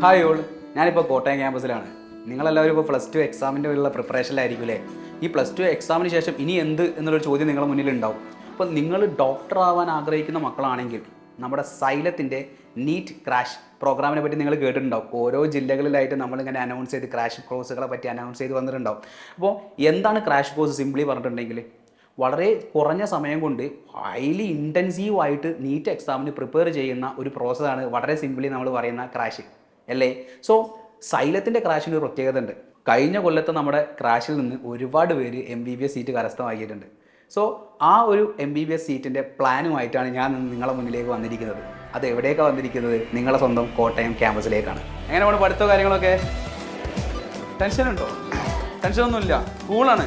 Hi all, ഞാനിപ്പോൾ കോട്ടയം ക്യാമ്പസിലാണ്. നിങ്ങളെല്ലാവരും ഇപ്പോൾ +2 എക്സാമിൻ്റെ ഉള്ള പ്രിപ്പറേഷനിലായിരിക്കും അല്ലേ? ഈ +2 എക്സാമിന് ശേഷം ഇനി എന്ത് എന്നുള്ളൊരു ചോദ്യം നിങ്ങളുടെ മുന്നിലുണ്ടാവും. അപ്പോൾ നിങ്ങൾ ഡോക്ടർ ആവാൻ ആഗ്രഹിക്കുന്ന മക്കളാണെങ്കിൽ നമ്മുടെ സൈലത്തിൻ്റെ നീറ്റ് ക്രാഷ് പ്രോഗ്രാമിനെ പറ്റി നിങ്ങൾ കേട്ടിട്ടുണ്ടാവും. ഓരോ ജില്ലകളിലായിട്ട് നമ്മളിങ്ങനെ അനൗൺസ് ചെയ്ത് ക്രാഷ് കോഴ്സുകളെ പറ്റി അനൗൺസ് ചെയ്ത് വന്നിട്ടുണ്ടാവും. അപ്പോൾ എന്താണ് ക്രാഷ് കോഴ്സ്? സിംപ്ലി പറഞ്ഞിട്ടുണ്ടെങ്കിൽ വളരെ കുറഞ്ഞ സമയം കൊണ്ട് ഹൈലി ഇൻറ്റൻസീവായിട്ട് നീറ്റ് എക്സാമിന് പ്രിപ്പയർ ചെയ്യുന്ന ഒരു പ്രോസസ്സാണ് വളരെ സിംപ്ലി നമ്മൾ പറയുന്ന ക്രാഷ് അല്ലേ? സോ സൈലത്തിൻ്റെ ക്രാഷിന് ഒരു പ്രത്യേകത ഉണ്ട്. കഴിഞ്ഞ കൊല്ലത്തെ നമ്മുടെ ക്രാഷിൽ നിന്ന് ഒരുപാട് പേര് MBBS സീറ്റ് കരസ്ഥമാക്കിയിട്ടുണ്ട്. സോ ആ ഒരു MBBS സീറ്റിൻ്റെ പ്ലാനുമായിട്ടാണ് ഞാൻ നിങ്ങളുടെ മുന്നിലേക്ക് വന്നിരിക്കുന്നത്. അത് എവിടേക്കാണ് വന്നിരിക്കുന്നത്? നിങ്ങളുടെ സ്വന്തം കോട്ടയം ക്യാമ്പസിലേക്കാണ്. എങ്ങനെ പോണ് പഠിത്തോ കാര്യങ്ങളൊക്കെ? ടെൻഷനുണ്ടോ? ടെൻഷനൊന്നുമില്ല, കൂളാണ്.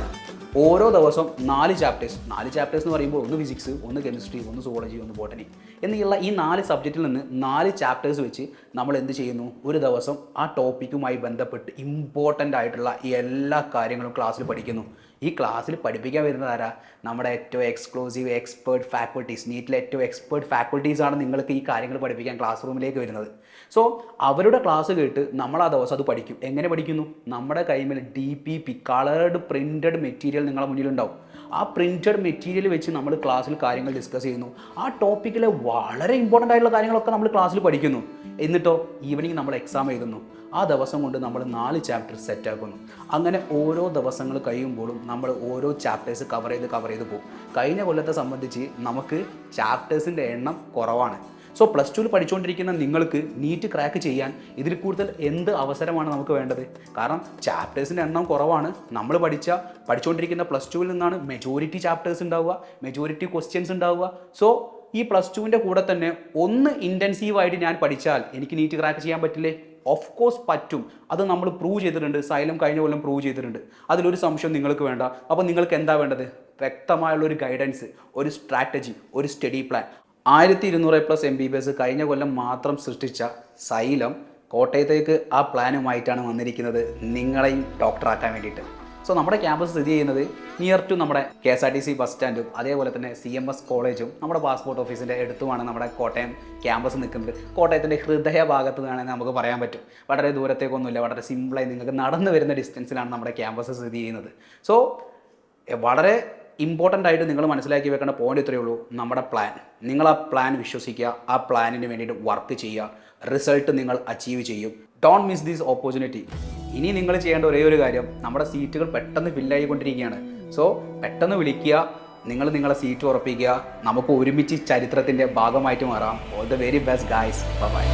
ഓരോ ദിവസം 4 ചാപ്റ്റേഴ്സ് എന്ന് പറയുമ്പോൾ ഒന്ന് ഫിസിക്സ്, ഒന്ന് കെമിസ്ട്രി, ഒന്ന് സുവോളജി, ഒന്ന് ബോട്ടണി എന്നുള്ള ഈ 4 സബ്ജക്റ്റിൽ നിന്ന് 4 ചാപ്റ്റേഴ്സ് വെച്ച് നമ്മൾ എന്ത് ചെയ്യുന്നു? ഒരു ദിവസം ആ ടോപ്പിക്കുമായി ബന്ധപ്പെട്ട് ഇമ്പോർട്ടൻ്റ് ആയിട്ടുള്ള എല്ലാ കാര്യങ്ങളും ക്ലാസ്സിൽ പഠിക്കുന്നു. ഈ ക്ലാസ്സിൽ പഠിപ്പിക്കാൻ വരുന്നത് ആരാ? നമ്മുടെ ഏറ്റവും എക്സ്ക്ലൂസീവ് എക്സ്പേർട്ട് ഫാക്കൽറ്റീസ്, നീറ്റിലെ ഏറ്റവും എക്സ്പേർട്ട് ഫാക്കൽറ്റീസാണ് നിങ്ങൾക്ക് ഈ കാര്യങ്ങൾ പഠിപ്പിക്കാൻ ക്ലാസ് റൂമിലേക്ക് വരുന്നത്. സോ അവരുടെ ക്ലാസ് കേട്ട് നമ്മൾ ആ ദിവസം അത് പഠിക്കും. എങ്ങനെ പഠിക്കുന്നു? നമ്മുടെ കൈമിൽ DPP കളേർഡ് പ്രിൻറ്റഡ് മെറ്റീരിയൽ നിങ്ങളുടെ മുന്നിലുണ്ടാവും. ആ പ്രിൻറ്റഡ് മെറ്റീരിയൽ വെച്ച് നമ്മൾ ക്ലാസ്സിൽ കാര്യങ്ങൾ ഡിസ്കസ് ചെയ്യുന്നു. ആ ടോപ്പിക്കിലെ വളരെ ഇമ്പോർട്ടൻ്റ് ആയിട്ടുള്ള കാര്യങ്ങളൊക്കെ നമ്മൾ ക്ലാസ്സിൽ പഠിക്കുന്നു. എന്നിട്ടോ ഈവനിങ് നമ്മൾ എക്സാം എഴുതുന്നു. ആ ദിവസം കൊണ്ട് നമ്മൾ 4 ചാപ്റ്റർ സെറ്റാക്കുന്നു. അങ്ങനെ ഓരോ ദിവസങ്ങൾ കഴിയുമ്പോഴും നമ്മൾ ഓരോ ചാപ്റ്റേഴ്സ് കവർ ചെയ്ത് പോകും. കഴിഞ്ഞ കൊല്ലത്തെ സംബന്ധിച്ച് നമുക്ക് ചാപ്റ്റേഴ്സിൻ്റെ എണ്ണം കുറവാണ്. സോ +2 പഠിച്ചുകൊണ്ടിരിക്കുന്ന നിങ്ങൾക്ക് നീറ്റ് ക്രാക്ക് ചെയ്യാൻ ഇതിൽ കൂടുതൽ എന്ത് അവസരമാണ് നമുക്ക് വേണ്ടത്? കാരണം ചാപ്റ്റേഴ്സിൻ്റെ എണ്ണം കുറവാണ്. നമ്മൾ പഠിച്ചുകൊണ്ടിരിക്കുന്ന +2 നിന്നാണ് മെജോറിറ്റി ചാപ്റ്റേഴ്സ് ഉണ്ടാവുക, മെജോറിറ്റി ക്വസ്റ്റ്യൻസ് ഉണ്ടാവുക. സോ ഈ +2ൻ്റെ കൂടെ തന്നെ ഒന്ന് ഇൻറ്റൻസീവായിട്ട് ഞാൻ പഠിച്ചാൽ എനിക്ക് നീറ്റ് ക്രാക്ക് ചെയ്യാൻ പറ്റില്ലേ? ഓഫ് കോഴ്സ് പറ്റും. അത് നമ്മൾ പ്രൂവ് ചെയ്തിട്ടുണ്ട്. സൈലം കഴിഞ്ഞ കൊല്ലം പ്രൂവ് ചെയ്തിട്ടുണ്ട്. അതിലൊരു സംശയം നിങ്ങൾക്ക് വേണ്ട. അപ്പോൾ നിങ്ങൾക്ക് എന്താ വേണ്ടത്? വ്യക്തമായുള്ളൊരു ഗൈഡൻസ്, ഒരു സ്ട്രാറ്റജി, ഒരു സ്റ്റഡി പ്ലാൻ. 1200+ MBBS കഴിഞ്ഞ കൊല്ലം മാത്രം സൃഷ്ടിച്ച സൈലം കോട്ടയത്തേക്ക് ആ പ്ലാനുമായിട്ടാണ് വന്നിരിക്കുന്നത്, നിങ്ങളെയും ഡോക്ടറാക്കാൻ വേണ്ടിയിട്ട്. സോ നമ്മുടെ ക്യാമ്പസ് സ്ഥിതി ചെയ്യുന്നത് നിയർ ടു നമ്മുടെ KSRTC ബസ് സ്റ്റാൻഡും അതേപോലെ തന്നെ CMS കോളേജും നമ്മുടെ പാസ്പോർട്ട് ഓഫീസിൻ്റെ അടുത്തുമാണ് നമ്മുടെ കോട്ടയം ക്യാമ്പസ് നിൽക്കുന്നത്. കോട്ടയത്തിൻ്റെ ഹൃദയഭാഗത്ത് വേണമെങ്കിൽ നമുക്ക് പറയാൻ പറ്റും. വളരെ ദൂരത്തേക്കൊന്നുമില്ല, വളരെ സിമ്പിളായി നിങ്ങൾക്ക് നടന്നു വരുന്ന ഡിസ്റ്റൻസിലാണ് നമ്മുടെ ക്യാമ്പസ് സ്ഥിതി ചെയ്യുന്നത്. സോ വളരെ ഇമ്പോർട്ടൻ്റ് ആയിട്ട് നിങ്ങൾ മനസ്സിലാക്കി വെക്കേണ്ട പോയിന്റ് ഇത്രയേ ഉള്ളൂ. നമ്മുടെ പ്ലാൻ, നിങ്ങൾ ആ പ്ലാൻ വിശ്വസിക്കുക, ആ പ്ലാനിന് വേണ്ടിയിട്ട് വർക്ക് ചെയ്യുക, റിസൾട്ട് നിങ്ങൾ അച്ചീവ് ചെയ്യും. Don't miss this opportunity. ഇനി നിങ്ങൾ ചെയ്യേണ്ട ഒരേ ഒരു കാര്യം, നമ്മുടെ സീറ്റുകൾ പെട്ടെന്ന് ഫില്ലായിക്കൊണ്ടിരിക്കുകയാണ്. സോ പെട്ടെന്ന് വിളിക്കുക, നിങ്ങൾ നിങ്ങളെ സീറ്റ് ഉറപ്പിക്കുക. നമുക്ക് ഒരുമിച്ച് ചരിത്രത്തിൻ്റെ ഭാഗമായിട്ട് മാറാം. All the very best guys. By.